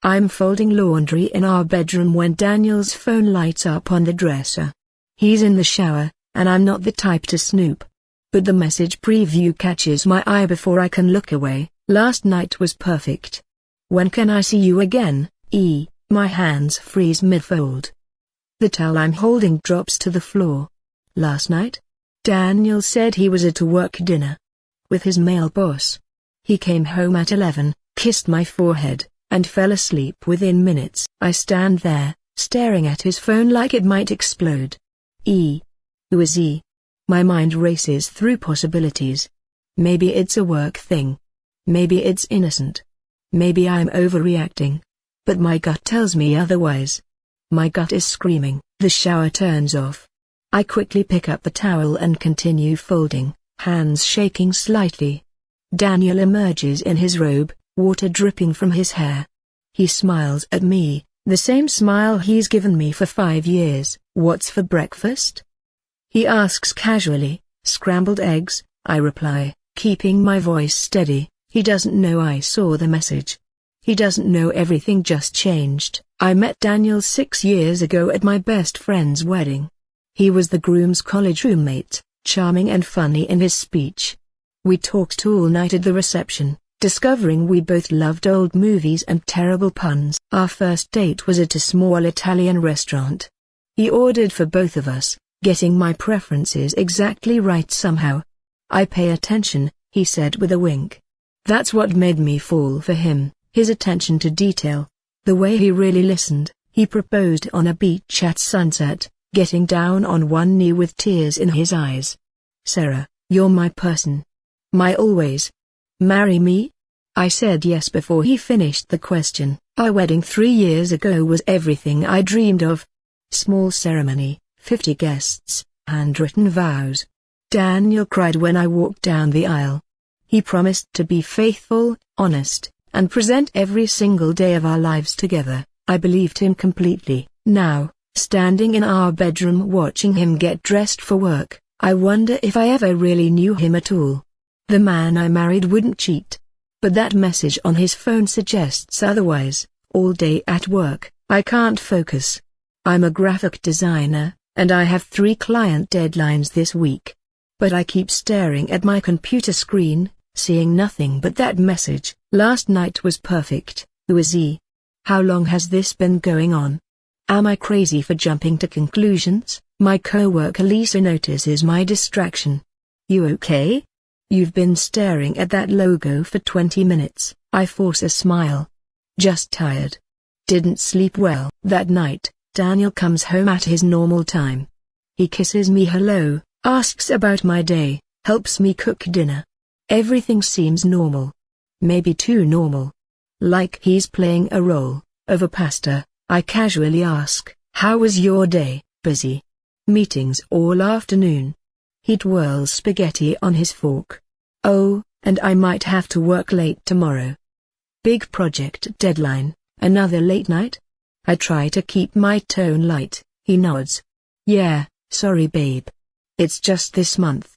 I'm folding laundry in our bedroom when Daniel's phone lights up on the dresser. He's in the shower, and I'm not the type to snoop. But the message preview catches my eye before I can look away. Last night was perfect. When can I see you again? My hands freeze mid-fold. The towel I'm holding drops to the floor. Last night? Daniel said he was at a work dinner with his male boss. He came home at 11, kissed my forehead, and fell asleep within minutes. I stand there, staring at his phone like it might explode. Who is he? My mind races through possibilities. Maybe it's a work thing. Maybe it's innocent. Maybe I'm overreacting. But my gut tells me otherwise. My gut is screaming. The shower turns off. I quickly pick up the towel and continue folding, hands shaking slightly. Daniel emerges in his robe, water dripping from his hair. He smiles at me, the same smile he's given me for 5 years. What's for breakfast? He asks casually. Scrambled eggs, I reply, keeping my voice steady. He doesn't know I saw the message. He doesn't know everything just changed. I met Daniel 6 years ago at my best friend's wedding. He was the groom's college roommate, charming and funny in his speech. We talked all night at the reception, discovering we both loved old movies and terrible puns. Our first date was at a small Italian restaurant. He ordered for both of us, getting my preferences exactly right somehow. I pay attention, he said with a wink. That's what made me fall for him, his attention to detail. The way he really listened. He proposed on a beach at sunset, getting down on one knee with tears in his eyes. Sarah, you're my person. My always. Marry me? I said yes before he finished the question. Our wedding 3 years ago was everything I dreamed of. Small ceremony, 50 guests, handwritten vows. Daniel cried when I walked down the aisle. He promised to be faithful, honest, and present every single day of our lives together. I believed him completely. Now, standing in our bedroom watching him get dressed for work, I wonder if I ever really knew him at all. The man I married wouldn't cheat. But that message on his phone suggests otherwise. All day at work, I can't focus. I'm a graphic designer, and I have 3 client deadlines this week. But I keep staring at my computer screen, seeing nothing but that message. Last night was perfect. Who is he? How long has this been going on? Am I crazy for jumping to conclusions? My coworker Lisa notices my distraction. You okay? You've been staring at that logo for 20 minutes. I force a smile. Just tired. Didn't sleep well. That night, Daniel comes home at his normal time. He kisses me hello, asks about my day, helps me cook dinner. Everything seems normal. Maybe too normal. Like he's playing a role. Over pasta, I casually ask, how was your day? Busy. Meetings all afternoon. He twirls spaghetti on his fork. Oh, and I might have to work late tomorrow. Big project deadline, another late night? I try to keep my tone light. He nods. Yeah, sorry babe. It's just this month.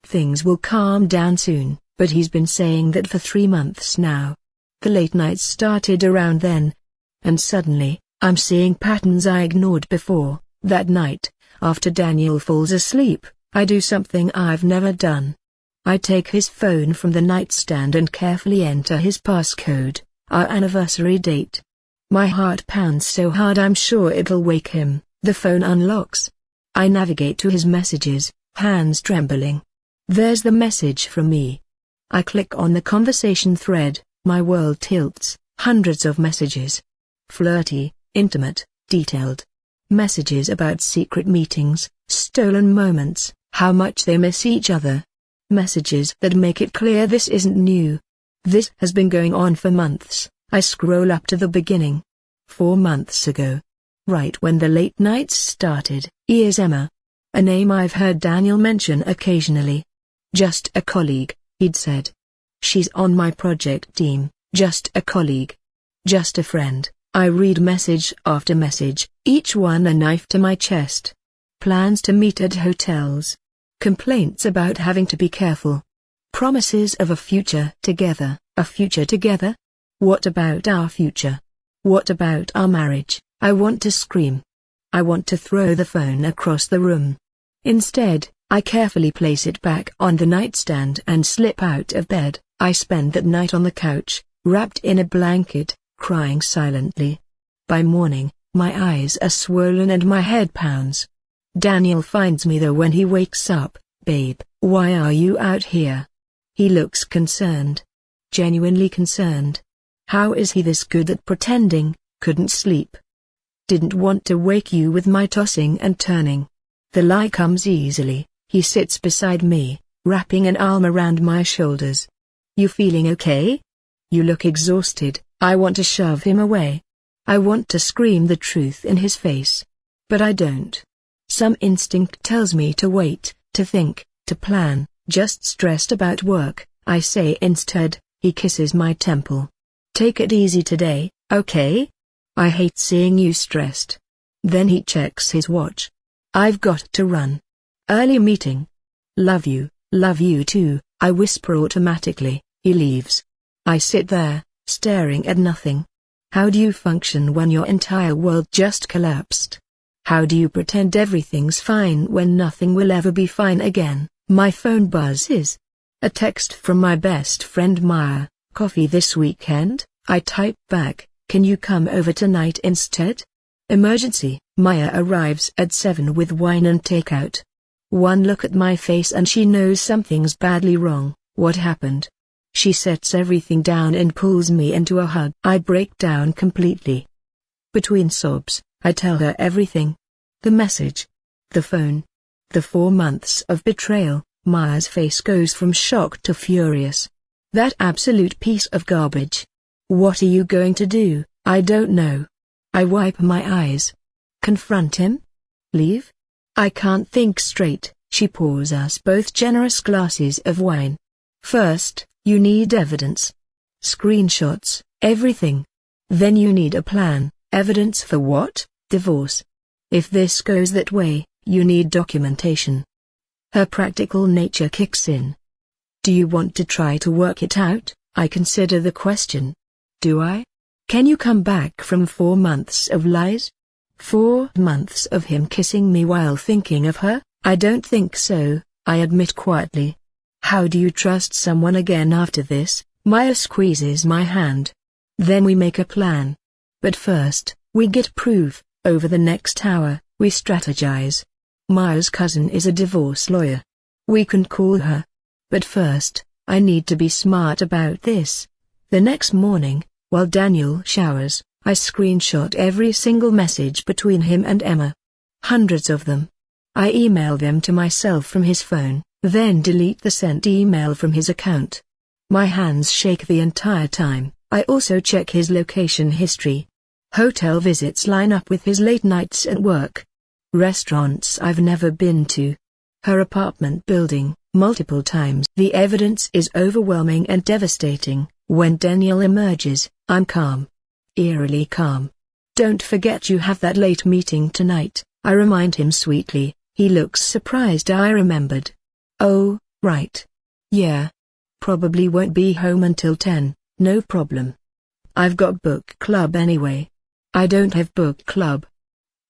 Things will calm down soon, but he's been saying that for 3 months now. The late nights started around then. And suddenly, I'm seeing patterns I ignored before. That night, after Daniel falls asleep, I do something I've never done. I take his phone from the nightstand and carefully enter his passcode, our anniversary date. My heart pounds so hard I'm sure it'll wake him. The phone unlocks. I navigate to his messages, hands trembling. There's the message from me. I click on the conversation thread, my world tilts, hundreds of messages. Flirty, intimate, detailed. Messages about secret meetings, stolen moments, how much they miss each other. Messages that make it clear this isn't new. This has been going on for months. I scroll up to the beginning. 4 months ago. Right when the late nights started. Here's Emma. A name I've heard Daniel mention occasionally. Just a colleague, he'd said. She's on my project team. Just a colleague. Just a friend. I read message after message, each one a knife to my chest. Plans to meet at hotels. Complaints about having to be careful. Promises of a future together. A future together? What about our future? What about our marriage? I want to scream. I want to throw the phone across the room. Instead, I carefully place it back on the nightstand and slip out of bed. I spend that night on the couch, wrapped in a blanket, crying silently. By morning, my eyes are swollen and my head pounds. Daniel finds me though when he wakes up. "Babe, why are you out here?" He looks concerned. Genuinely concerned. How is he this good at pretending? Couldn't sleep. Didn't want to wake you with my tossing and turning. The lie comes easily. He sits beside me, wrapping an arm around my shoulders. "You feeling okay? You look exhausted." I want to shove him away. I want to scream the truth in his face. But I don't. Some instinct tells me to wait, to think, to plan. "Just stressed about work," I say instead. He kisses my temple. "Take it easy today, okay? I hate seeing you stressed." Then he checks his watch. "I've got to run. Early meeting." Love you too," I whisper automatically. He leaves. I sit there, staring at nothing. How do you function when your entire world just collapsed? How do you pretend everything's fine when nothing will ever be fine again? My phone buzzes. A text from my best friend Maya. "Coffee this weekend?" I type back, "Can you come over tonight instead?" Emergency. Maya arrives at 7 with wine and takeout. One look at my face and she knows something's badly wrong. What happened? She sets everything down and pulls me into a hug. I break down completely. Between sobs, I tell her everything. The message. The phone. The 4 months of betrayal. Maya's face goes from shock to furious. That absolute piece of garbage. What are you going to do? I don't know. I wipe my eyes. Confront him? Leave? I can't think straight. She pours us both generous glasses of wine. First, you need evidence. Screenshots, everything. Then you need a plan. Evidence for what? Divorce. If this goes that way, you need documentation. Her practical nature kicks in. Do you want to try to work it out? I consider the question. Do I? Can you come back from 4 months of lies? 4 months of him kissing me while thinking of her? I don't think so, I admit quietly. How do you trust someone again after this? Maya squeezes my hand. Then we make a plan. But first, we get proof. Over the next hour, we strategize. Maya's cousin is a divorce lawyer. We can call her. But first, I need to be smart about this. The next morning, while Daniel showers, I screenshot every single message between him and Emma. Hundreds of them. I email them to myself from his phone, then delete the sent email from his account. My hands shake the entire time. I also check his location history. Hotel visits line up with his late nights at work. Restaurants I've never been to. Her apartment building, multiple times. The evidence is overwhelming and devastating. When Daniel emerges, I'm calm. Eerily calm. Don't forget you have that late meeting tonight, I remind him sweetly. He looks surprised I remembered. Oh, right. Yeah. Probably won't be home until 10, no problem. I've got book club anyway. I don't have book club.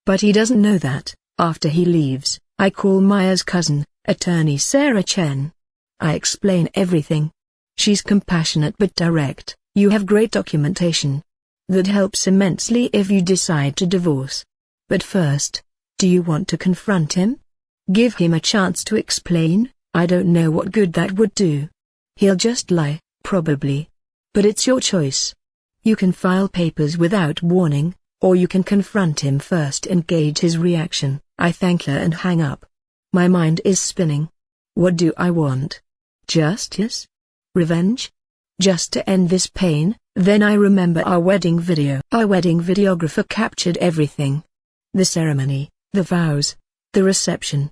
But he doesn't know that. After he leaves, I call Maya's cousin, attorney Sarah Chen. I explain everything. She's compassionate but direct. You have great documentation. That helps immensely if you decide to divorce. But first, do you want to confront him? Give him a chance to explain? I don't know what good that would do. He'll just lie, probably. But it's your choice. You can file papers without warning, or you can confront him first and gauge his reaction. I thank her and hang up. My mind is spinning. What do I want? Justice? Revenge? Just to end this pain? Then I remember our wedding video. Our wedding videographer captured everything. The ceremony, the vows, the reception.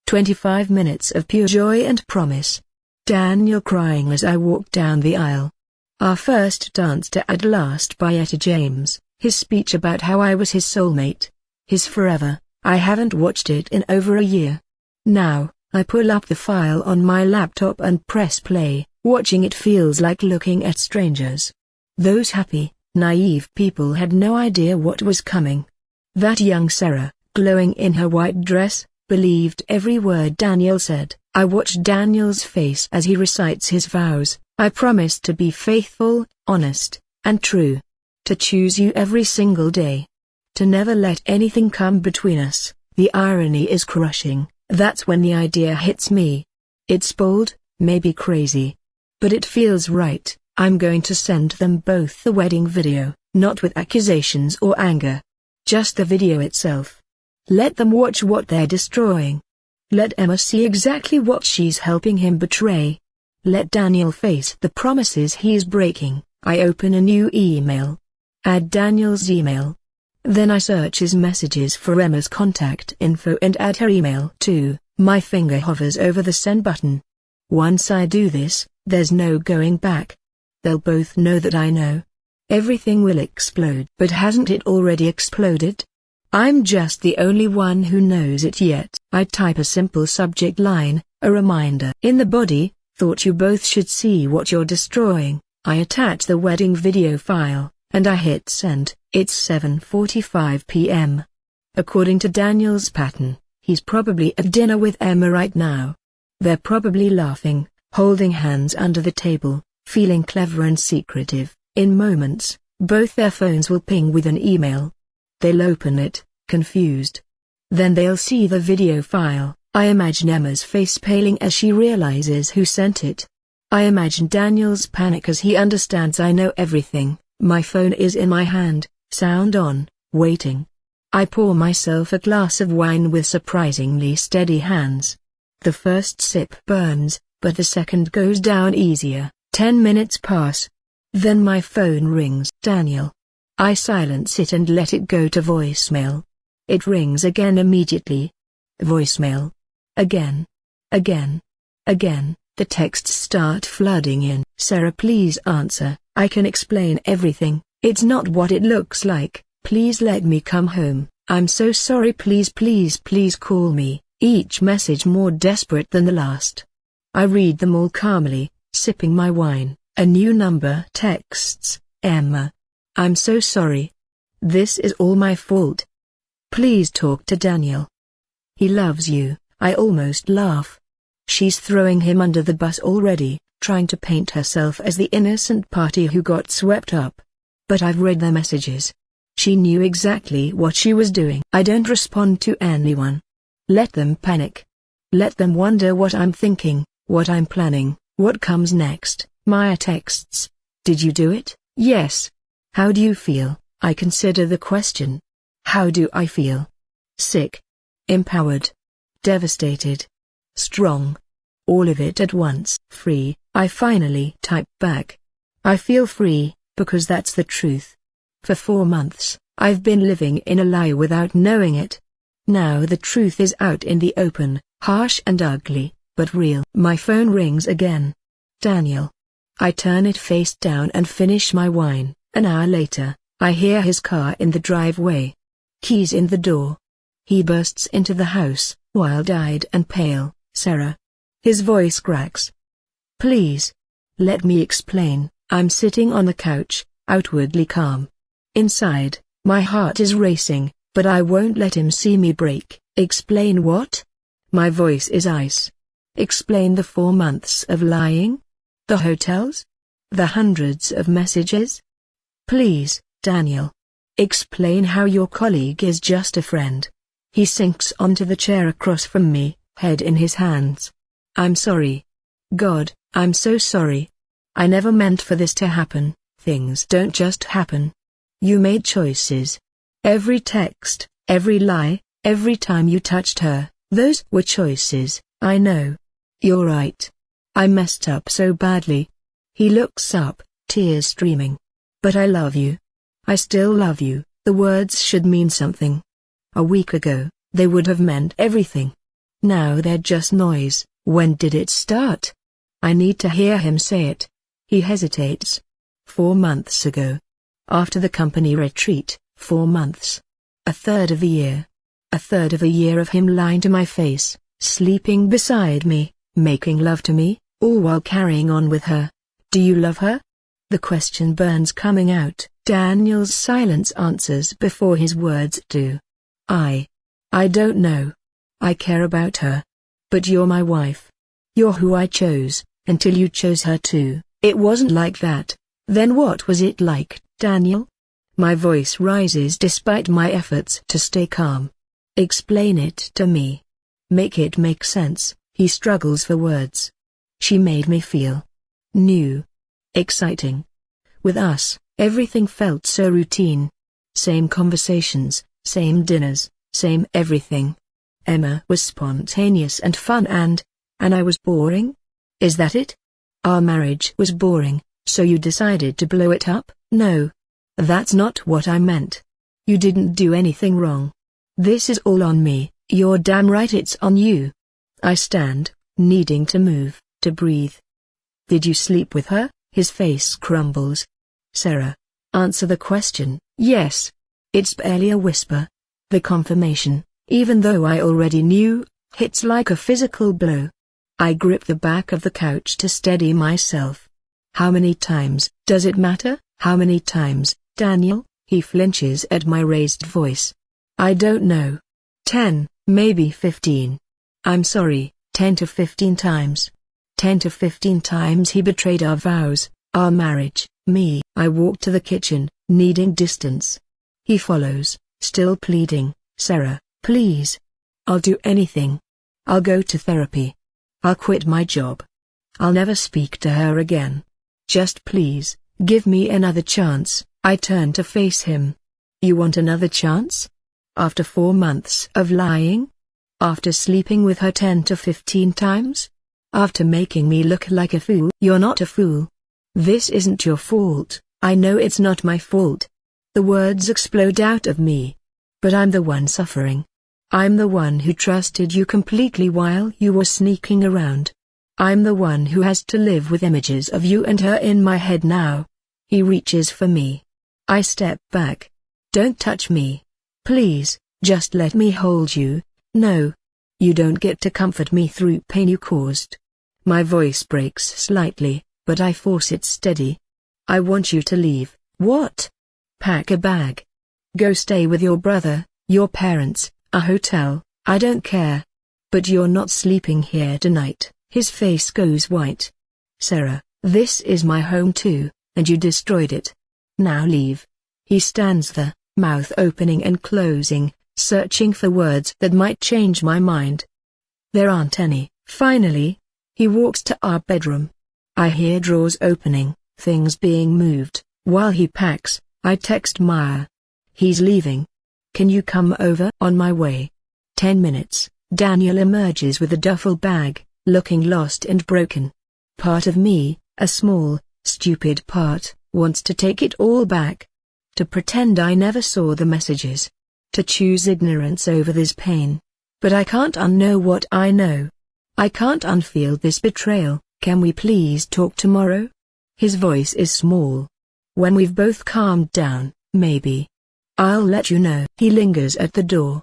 25 minutes of pure joy and promise. Daniel crying as I walk down the aisle. Our first dance to At Last by Etta James, his speech about how I was his soulmate. His forever. I haven't watched it in over a year. Now, I pull up the file on my laptop and press play. Watching it feels like looking at strangers. Those happy, Naive people had no idea what was coming. That young Sarah, glowing in her white dress, believed every word Daniel said. I watched Daniel's face as he recites his vows. I promise to be faithful, honest, and true. To choose you every single day. To never let anything come between us. The irony is crushing. That's when the idea hits me. It's bold, maybe crazy. But it feels right. I'm going to send them both the wedding video, not with accusations or anger. Just the video itself. Let them watch what they're destroying. Let Emma see exactly what she's helping him betray. Let Daniel face the promises he's breaking. I open a new email. Add Daniel's email. Then I search his messages for Emma's contact info and add her email too. My finger hovers over the send button. Once I do this, there's no going back. They'll both know that I know. Everything will explode. But hasn't it already exploded? I'm just the only one who knows it yet. I type a simple subject line, a reminder. In the body, thought you both should see what you're destroying. I attach the wedding video file, and I hit send. It's 7:45 p.m. According to Daniel's pattern, he's probably at dinner with Emma right now. They're probably laughing, holding hands under the table, feeling clever and secretive. In moments, both their phones will ping with an email. They'll open it, confused. Then they'll see the video file. I imagine Emma's face paling as she realizes who sent it. I imagine Daniel's panic as he understands I know everything. My phone is in my hand, sound on, waiting. I pour myself a glass of wine with surprisingly steady hands. The first sip burns, but the second goes down easier. 10 minutes pass. Then my phone rings. Daniel. I silence it and let it go to voicemail. It rings again immediately. Voicemail. Again. Again. Again. The texts start flooding in. Sarah, please answer. I can explain everything. It's not what it looks like. Please let me come home. I'm so sorry. Please, please, please call me. Each message more desperate than the last. I read them all calmly, sipping my wine. A new number texts, Emma. I'm so sorry. This is all my fault. Please talk to Daniel. He loves you. I almost laugh. She's throwing him under the bus already, trying to paint herself as the innocent party who got swept up. But I've read their messages. She knew exactly what she was doing. I don't respond to anyone. Let them panic. Let them wonder what I'm thinking, what I'm planning, what comes next. Maya texts. Did you do it? Yes. How do you feel? I consider the question. How do I feel? Sick. Empowered. Devastated. Strong. All of it at once. Free. I finally type back. I feel free, because that's the truth. For 4 months, I've been living in a lie without knowing it. Now the truth is out in the open, harsh and ugly, but real. My phone rings again. Daniel. I turn it face down and finish my wine. An hour later, I hear his car in the driveway. Keys in the door. He bursts into the house, wild-eyed and pale. Sarah. His voice cracks. Please. Let me explain. I'm sitting on the couch, outwardly calm. Inside, my heart is racing, but I won't let him see me break. Explain what? My voice is ice. Explain the 4 months of lying? The hotels? The hundreds of messages? Please, Daniel. Explain how your colleague is just a friend. He sinks onto the chair across from me, head in his hands. I'm sorry. God, I'm so sorry. I never meant for this to happen. Things don't just happen. You made choices. Every text, every lie, every time you touched her, those were choices. I know. You're right. I messed up so badly. He looks up, tears streaming. But I love you. I still love you. The words should mean something. A week ago, they would have meant everything. Now they're just noise. When did it start? I need to hear him say it. He hesitates. 4 months ago. After the company retreat, 4 months. A third of a year. A third of a year of him lying to my face, sleeping beside me, making love to me, all while carrying on with her. Do you love her? The question burns coming out, Daniel's silence answers before his words do. I don't know. I care about her. But you're my wife. You're who I chose, until you chose her too. It wasn't like that. Then what was it like, Daniel? My voice rises despite my efforts to stay calm. Explain it to me. Make it make sense. He struggles for words. She made me feel new. Exciting. With us, everything felt so routine. Same conversations, same dinners, same everything. Emma was spontaneous and fun and I was boring? Is that it? Our marriage was boring, so you decided to blow it up? No. That's not what I meant. You didn't do anything wrong. This is all on me. You're damn right it's on you. I stand, needing to move, to breathe. Did you sleep with her? His face crumbles. Sarah, answer the question. Yes. It's barely a whisper. The confirmation, even though I already knew, hits like a physical blow. I grip the back of the couch to steady myself. How many times? Does it matter? How many times, Daniel? He flinches at my raised voice. I don't know. 10, maybe 15. I'm sorry, 10 to 15 times. 10 to 15 times he betrayed our vows, our marriage, me. I walk to the kitchen, needing distance. He follows, still pleading, Sarah, please. I'll do anything. I'll go to therapy. I'll quit my job. I'll never speak to her again. Just please, give me another chance. I turn to face him. You want another chance? After 4 months of lying? After sleeping with her 10 to 15 times? After making me look like a fool? You're not a fool. This isn't your fault. I know it's not my fault. The words explode out of me. But I'm the one suffering. I'm the one who trusted you completely while you were sneaking around. I'm the one who has to live with images of you and her in my head now. He reaches for me. I step back. Don't touch me. Please, just let me hold you. No. You don't get to comfort me through pain you caused. My voice breaks slightly, but I force it steady. I want you to leave. What? Pack a bag. Go stay with your brother, your parents, a hotel, I don't care. But you're not sleeping here tonight. His face goes white. Sarah, this is my home too, and you destroyed it. Now leave. He stands there, mouth opening and closing, searching for words that might change my mind. There aren't any. Finally, he walks to our bedroom. I hear drawers opening, things being moved. While he packs, I text Maya. He's leaving. Can you come over? On my way. 10 minutes, Daniel emerges with a duffel bag, looking lost and broken. Part of me, a small, stupid part, wants to take it all back. To pretend I never saw the messages. To choose ignorance over this pain. But I can't unknow what I know. I can't unfeel this betrayal. Can we please talk tomorrow? His voice is small. When we've both calmed down, maybe. I'll let you know. He lingers at the door.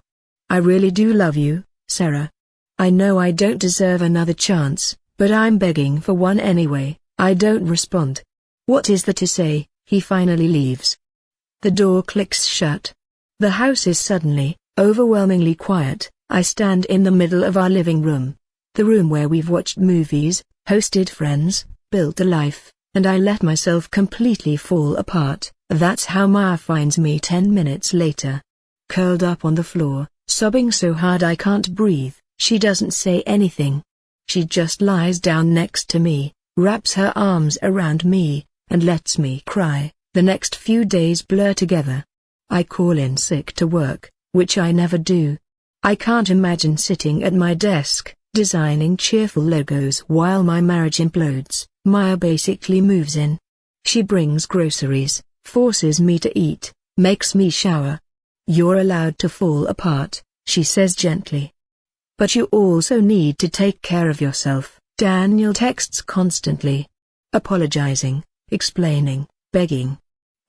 I really do love you, Sarah. I know I don't deserve another chance, but I'm begging for one anyway. I don't respond. What is there to say? He finally leaves. The door clicks shut. The house is suddenly, overwhelmingly quiet. I stand in the middle of our living room. The room where we've watched movies, hosted friends, built a life, and I let myself completely fall apart. That's how Maya finds me 10 minutes later. Curled up on the floor, sobbing so hard I can't breathe. She doesn't say anything. She just lies down next to me, wraps her arms around me, and lets me cry. The next few days blur together. I call in sick to work, which I never do. I can't imagine sitting at my desk, designing cheerful logos while my marriage implodes. Maya basically moves in. She brings groceries, forces me to eat, makes me shower. You're allowed to fall apart, she says gently. But you also need to take care of yourself. Daniel texts constantly. Apologizing, explaining, begging.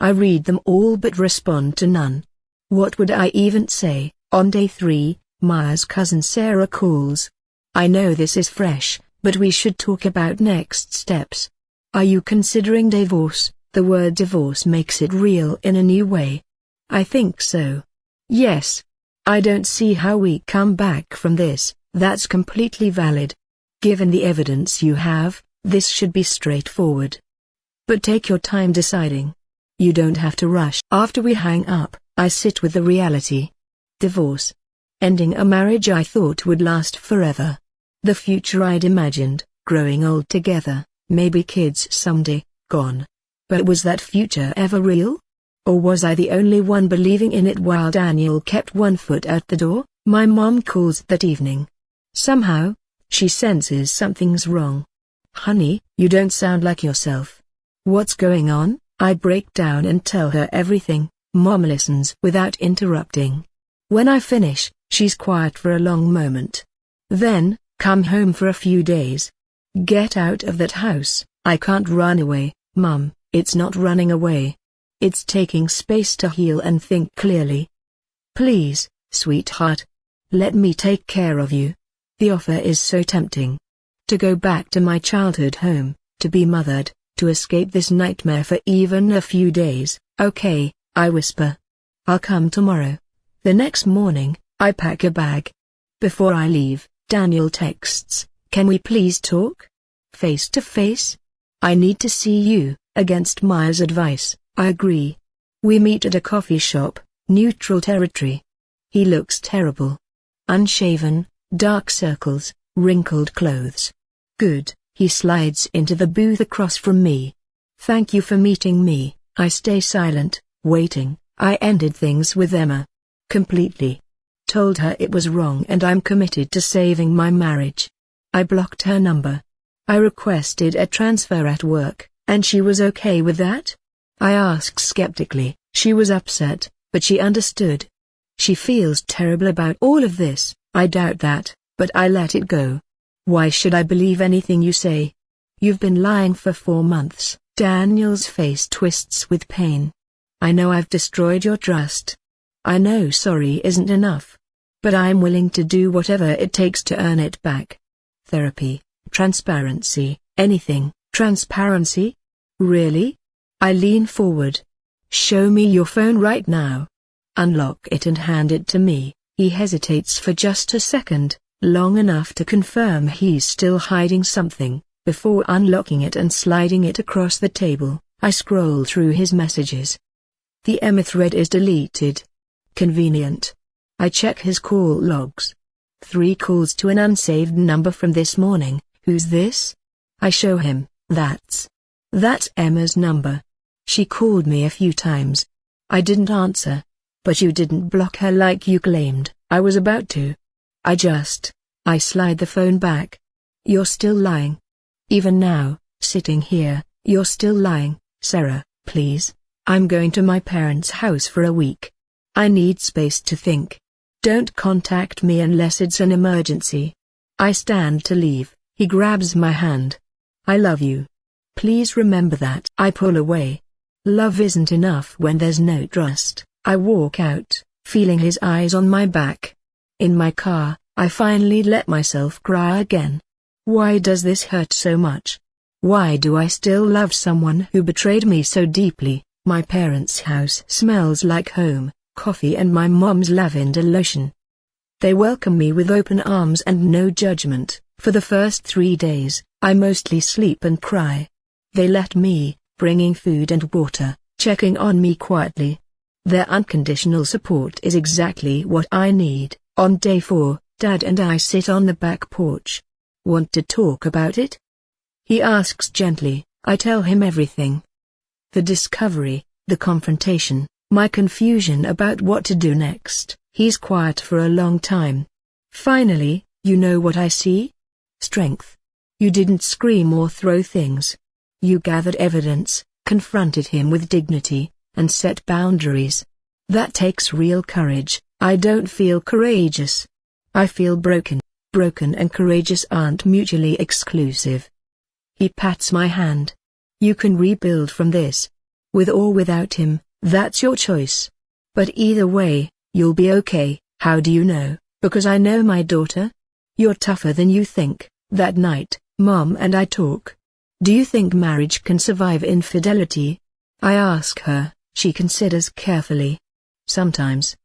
I read them all but respond to none. What would I even say? On day 3, Maya's cousin Sarah calls. I know this is fresh, but we should talk about next steps. Are you considering divorce? The word divorce makes it real in a new way. I think so. Yes. I don't see how we come back from this. That's completely valid. Given the evidence you have, this should be straightforward. But take your time deciding. You don't have to rush. After we hang up, I sit with the reality. Divorce. Ending a marriage I thought would last forever. The future I'd imagined, growing old together, maybe kids someday, gone. But was that future ever real? Or was I the only one believing in it while Daniel kept one foot out the door? My mom calls that evening. Somehow, she senses something's wrong. Honey, you don't sound like yourself. What's going on? I break down and tell her everything. Mom listens without interrupting. When I finish, she's quiet for a long moment. Then, come home for a few days. Get out of that house. I can't run away, Mom. It's not running away. It's taking space to heal and think clearly. Please, sweetheart. Let me take care of you. The offer is so tempting. To go back to my childhood home, to be mothered, to escape this nightmare for even a few days. Okay, I whisper. I'll come tomorrow. The next morning, I pack a bag. Before I leave, Daniel texts, "Can we please talk? Face to face? I need to see you." Against Maya's advice, I agree. We meet at a coffee shop, neutral territory. He looks terrible. Unshaven, dark circles, wrinkled clothes. Good, he slides into the booth across from me. Thank you for meeting me. I stay silent, waiting. I ended things with Emma. Completely. Told her it was wrong and I'm committed to saving my marriage. I blocked her number. I requested a transfer at work, and she was okay with that? I asked skeptically. She was upset, but she understood. She feels terrible about all of this. I doubt that, but I let it go. Why should I believe anything you say? You've been lying for 4 months. Daniel's face twists with pain. I know I've destroyed your trust. I know sorry isn't enough. But I'm willing to do whatever it takes to earn it back. Therapy, transparency, anything. Transparency? Really? I lean forward. Show me your phone right now. Unlock it and hand it to me. He hesitates for just a second, long enough to confirm he's still hiding something, before unlocking it and sliding it across the table. I scroll through his messages. The Emma thread is deleted. Convenient. I check his call logs. 3 calls to an unsaved number from this morning. Who's this? I show him. That's Emma's number. She called me a few times. I didn't answer. But you didn't block her like you claimed. I was about to. I slide the phone back. You're still lying. Even now, sitting here, you're still lying. Sarah, please. I'm going to my parents' house for a week. I need space to think. Don't contact me unless it's an emergency. I stand to leave. He grabs my hand. I love you. Please remember that. I pull away. Love isn't enough when there's no trust. I walk out, feeling his eyes on my back. In my car, I finally let myself cry again. Why does this hurt so much? Why do I still love someone who betrayed me so deeply? My parents' house smells like home, coffee and my mom's lavender lotion. They welcome me with open arms and no judgment. For the first 3 days, I mostly sleep and cry. They let me, bringing food and water, checking on me quietly. Their unconditional support is exactly what I need. On day 4, Dad and I sit on the back porch. Want to talk about it? He asks gently. I tell him everything. The discovery, the confrontation, my confusion about what to do next. He's quiet for a long time. Finally, you know what I see? Strength. You didn't scream or throw things. You gathered evidence, confronted him with dignity, and set boundaries. That takes real courage. I don't feel courageous. I feel broken. Broken and courageous aren't mutually exclusive. He pats my hand. You can rebuild from this. With or without him, that's your choice. But either way, you'll be okay. How do you know? Because I know my daughter. You're tougher than you think. That night, Mom and I talk. Do you think marriage can survive infidelity? I ask her. She considers carefully. Sometimes.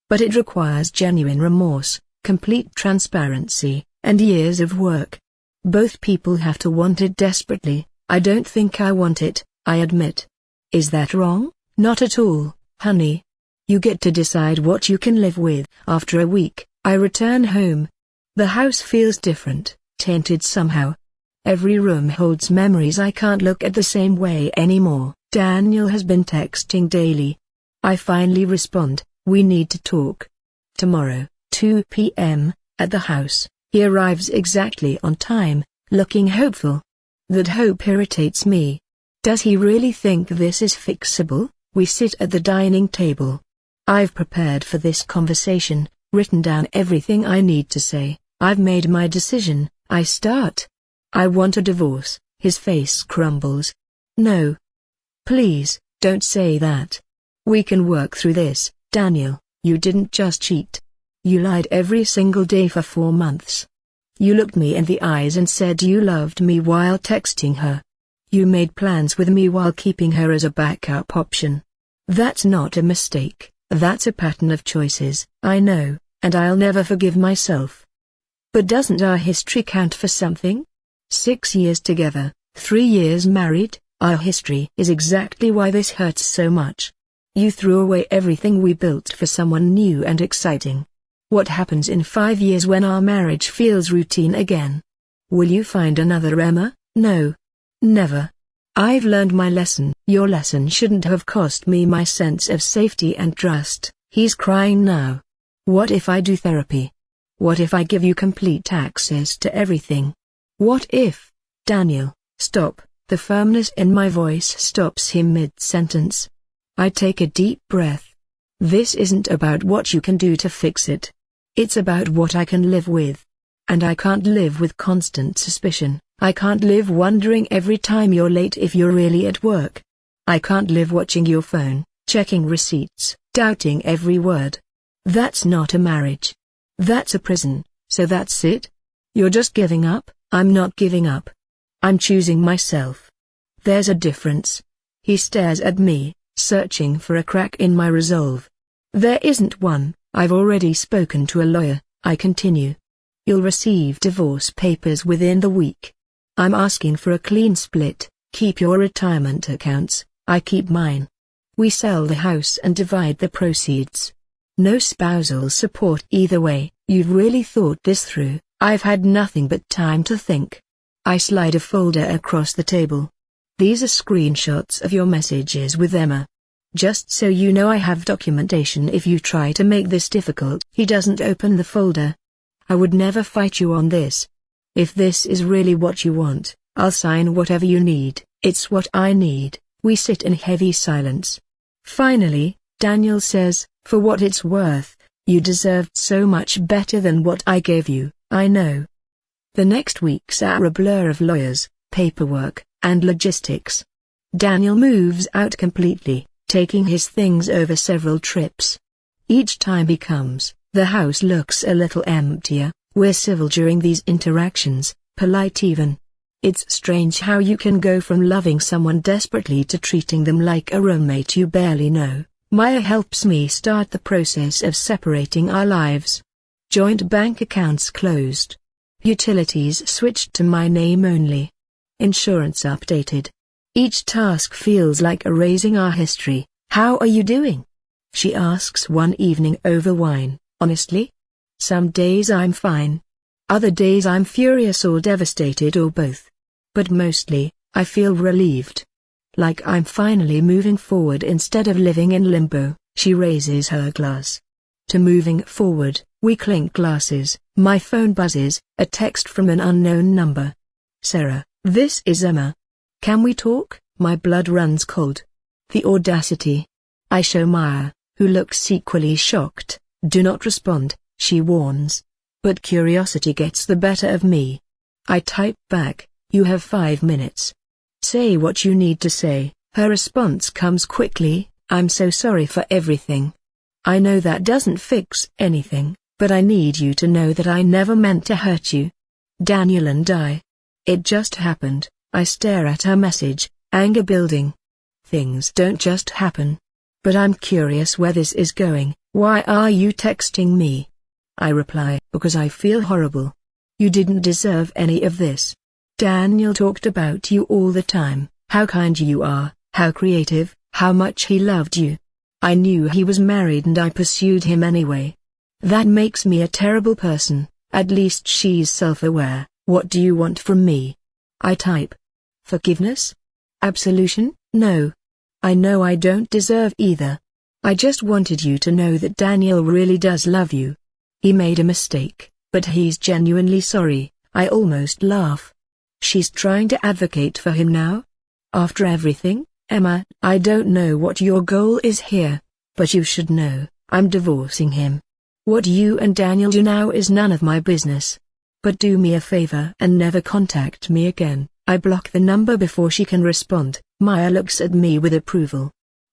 But it requires genuine remorse, complete transparency, and years of work. Both people have to want it desperately. I don't think I want it, I admit. Is that wrong? Not at all, honey. You get to decide what you can live with. After a week, I return home. The house feels different, tainted somehow. Every room holds memories I can't look at the same way anymore. Daniel has been texting daily. I finally respond, we need to talk. Tomorrow, 2 p.m., at the house. He arrives exactly on time, looking hopeful. That hope irritates me. Does he really think this is fixable? We sit at the dining table. I've prepared for this conversation, written down everything I need to say. I've made my decision. I start. I want a divorce. His face crumbles. No. Please, don't say that. We can work through this, Daniel. You didn't just cheat. You lied every single day for 4 months. You looked me in the eyes and said you loved me while texting her. You made plans with me while keeping her as a backup option. That's not a mistake, that's a pattern of choices. I know, and I'll never forgive myself. But doesn't our history count for something? 6 years together, 3 years married, our history is exactly why this hurts so much. You threw away everything we built for someone new and exciting. What happens in 5 years when our marriage feels routine again? Will you find another Emma? No. Never. I've learned my lesson. Your lesson shouldn't have cost me my sense of safety and trust. He's crying now. What if I do therapy? What if I give you complete access to everything? What if... Daniel, stop. The firmness in my voice stops him mid-sentence. I take a deep breath. This isn't about what you can do to fix it. It's about what I can live with. And I can't live with constant suspicion. I can't live wondering every time you're late if you're really at work. I can't live watching your phone, checking receipts, doubting every word. That's not a marriage. That's a prison. So that's it? You're just giving up? I'm not giving up. I'm choosing myself. There's a difference. He stares at me, searching for a crack in my resolve. There isn't one. I've already spoken to a lawyer, I continue. You'll receive divorce papers within the week. I'm asking for a clean split. Keep your retirement accounts, I keep mine. We sell the house and divide the proceeds. No spousal support either way. You've really thought this through. I've had nothing but time to think. I slide a folder across the table. These are screenshots of your messages with Emma. Just so you know, I have documentation if you try to make this difficult. He doesn't open the folder. I would never fight you on this. If this is really what you want, I'll sign whatever you need. It's what I need. We sit in heavy silence. Finally, Daniel says, for what it's worth, you deserved so much better than what I gave you. I know. The next weeks are a blur of lawyers, paperwork, and logistics. Daniel moves out completely, taking his things over several trips. Each time he comes, the house looks a little emptier. We're civil during these interactions, polite even. It's strange how you can go from loving someone desperately to treating them like a roommate you barely know. Maya helps me start the process of separating our lives. Joint bank accounts closed. Utilities switched to my name only. Insurance updated. Each task feels like erasing our history. How are you doing? She asks one evening over wine. Honestly? Some days I'm fine. Other days I'm furious or devastated or both. But mostly, I feel relieved. Like I'm finally moving forward instead of living in limbo. She raises her glass. To moving forward, we clink glasses. My phone buzzes, a text from an unknown number. Sarah, this is Emma. Can we talk? My blood runs cold. The audacity. I show Maya, who looks equally shocked. Do not respond, she warns. But curiosity gets the better of me. I type back, you have 5 minutes. Say what you need to say. Her response comes quickly, I'm so sorry for everything. I know that doesn't fix anything, but I need you to know that I never meant to hurt you. Daniel and I. It just happened. I stare at her message, anger building. Things don't just happen. But I'm curious where this is going. Why are you texting me? I reply, because I feel horrible. You didn't deserve any of this. Daniel talked about you all the time, how kind you are, how creative, how much he loved you. I knew he was married and I pursued him anyway. That makes me a terrible person. At least she's self-aware. What do you want from me? I type. Forgiveness? Absolution? No. I know I don't deserve either. I just wanted you to know that Daniel really does love you. He made a mistake, but he's genuinely sorry. I almost laugh. She's trying to advocate for him now? After everything? Emma, I don't know what your goal is here, but you should know, I'm divorcing him. What you and Daniel do now is none of my business. But do me a favor and never contact me again. I block the number before she can respond. Maya looks at me with approval.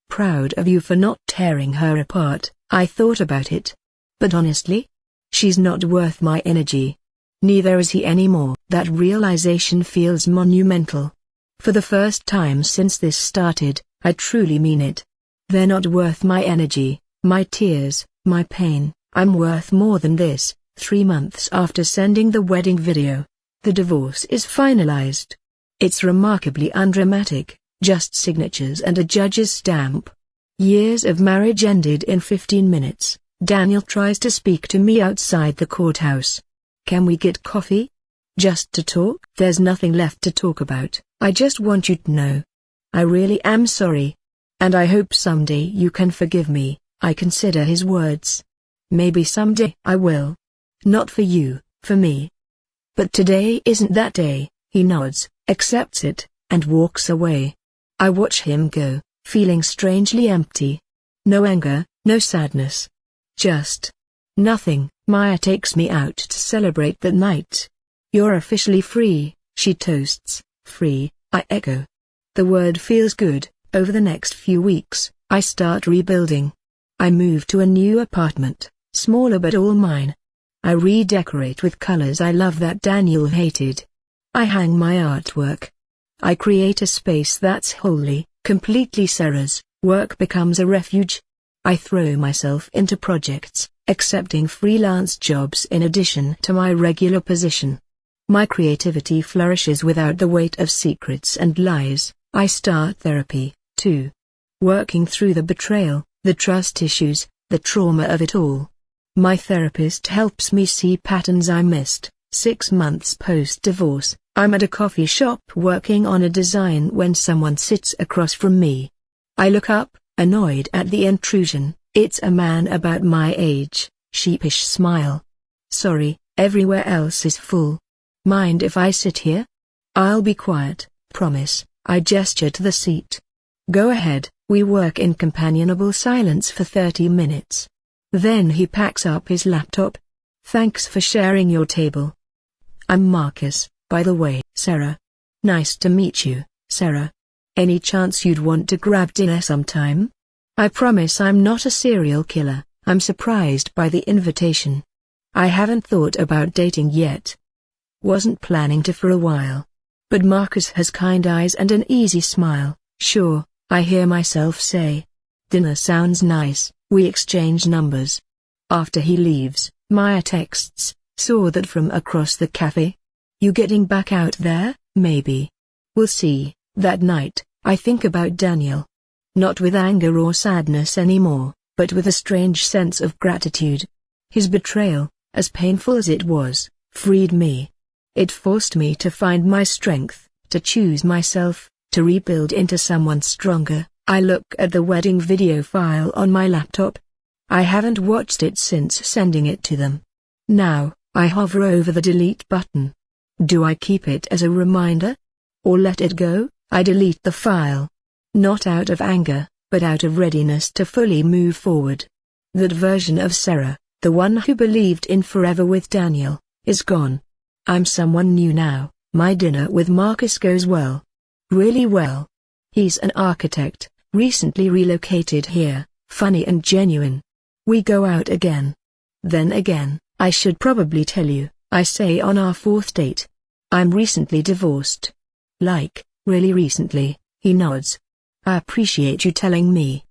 Proud of you for not tearing her apart. I thought about it. But honestly, she's not worth my energy. Neither is he anymore. That realization feels monumental. For the first time since this started, I truly mean it. They're not worth my energy, my tears, my pain. I'm worth more than this. 3 months after sending the wedding video, the divorce is finalized. It's remarkably undramatic, just signatures and a judge's stamp. Years of marriage ended in 15 minutes. Daniel tries to speak to me outside the courthouse. Can we get coffee? Just to talk? There's nothing left to talk about. I just want you to know. I really am sorry. And I hope someday you can forgive me. I consider his words. Maybe someday I will. Not for you, for me. But today isn't that day. He nods, accepts it, and walks away. I watch him go, feeling strangely empty. No anger, no sadness. Just nothing. Maya takes me out to celebrate that night. You're officially free, she toasts. Free, I echo. The word feels good. Over the next few weeks, I start rebuilding. I move to a new apartment, smaller but all mine. I redecorate with colors I love that Daniel hated. I hang my artwork. I create a space that's wholly, completely Sarah's. Work becomes a refuge. I throw myself into projects, accepting freelance jobs in addition to my regular position. My creativity flourishes without the weight of secrets and lies. I start therapy, too. Working through the betrayal, the trust issues, the trauma of it all. My therapist helps me see patterns I missed. 6 months post-divorce, I'm at a coffee shop working on a design when someone sits across from me. I look up, annoyed at the intrusion. It's a man about my age, sheepish smile. Sorry, everywhere else is full. Mind if I sit here? I'll be quiet, promise. I gesture to the seat. Go ahead. We work in companionable silence for 30 minutes. Then he packs up his laptop. Thanks for sharing your table. I'm Marcus, by the way. Sarah. Nice to meet you, Sarah. Any chance you'd want to grab dinner sometime? I promise I'm not a serial killer. I'm surprised by the invitation. I haven't thought about dating yet. Wasn't planning to for a while. But Marcus has kind eyes and an easy smile. Sure, I hear myself say. Dinner sounds nice. We exchange numbers. After he leaves, Maya texts, saw that from across the cafe. You getting back out there? Maybe. We'll see. That night, I think about Daniel. Not with anger or sadness anymore, but with a strange sense of gratitude. His betrayal, as painful as it was, freed me. It forced me to find my strength, to choose myself, to rebuild into someone stronger. I look at the wedding video file on my laptop. I haven't watched it since sending it to them. Now, I hover over the delete button. Do I keep it as a reminder? Or let it go? I delete the file. Not out of anger, but out of readiness to fully move forward. That version of Sarah, the one who believed in forever with Daniel, is gone. I'm someone new now. My dinner with Marcus goes well. Really well. He's an architect, recently relocated here, funny and genuine. We go out again. Then again, I should probably tell you, I say on our 4th date. I'm recently divorced. Like, really recently, he nods. I appreciate you telling me.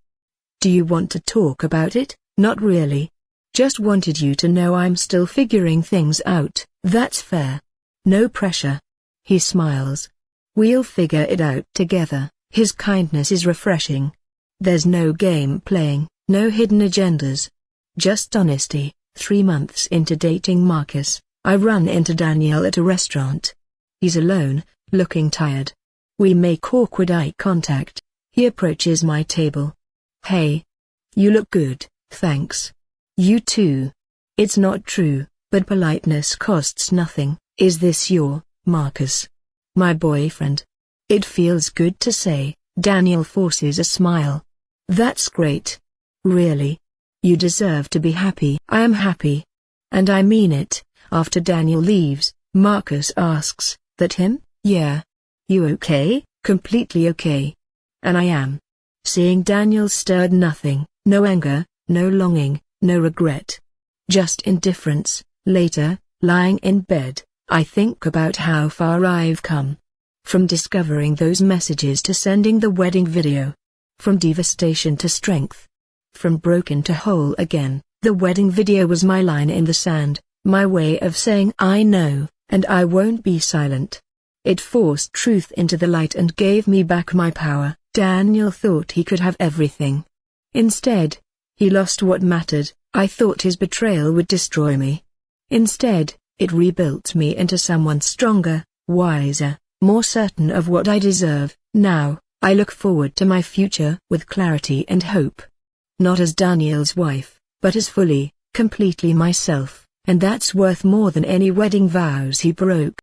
Do you want to talk about it? Not really. Just wanted you to know I'm still figuring things out. That's fair. No pressure. He smiles. We'll figure it out together. His kindness is refreshing. There's no game playing, no hidden agendas. Just honesty. 3 months into dating Marcus, I run into Daniel at a restaurant. He's alone, looking tired. We make awkward eye contact. He approaches my table. Hey. You look good, thanks. You too. It's not true, but politeness costs nothing. Is this your, Marcus? My boyfriend? It feels good to say. Daniel forces a smile. That's great. Really? You deserve to be happy. I am happy. And I mean it. After Daniel leaves, Marcus asks, that him? Yeah. You okay? Completely okay. And I am. Seeing Daniel stirred nothing, no anger, no longing, no regret. Just indifference. Later, lying in bed, I think about how far I've come. From discovering those messages to sending the wedding video. From devastation to strength. From broken to whole again. The wedding video was my line in the sand, my way of saying I know, and I won't be silent. It forced truth into the light and gave me back my power. Daniel thought he could have everything. Instead, he lost what mattered. I thought his betrayal would destroy me. Instead, it rebuilt me into someone stronger, wiser, more certain of what I deserve. Now, I look forward to my future with clarity and hope. Not as Daniel's wife, but as fully, completely myself, and that's worth more than any wedding vows he broke.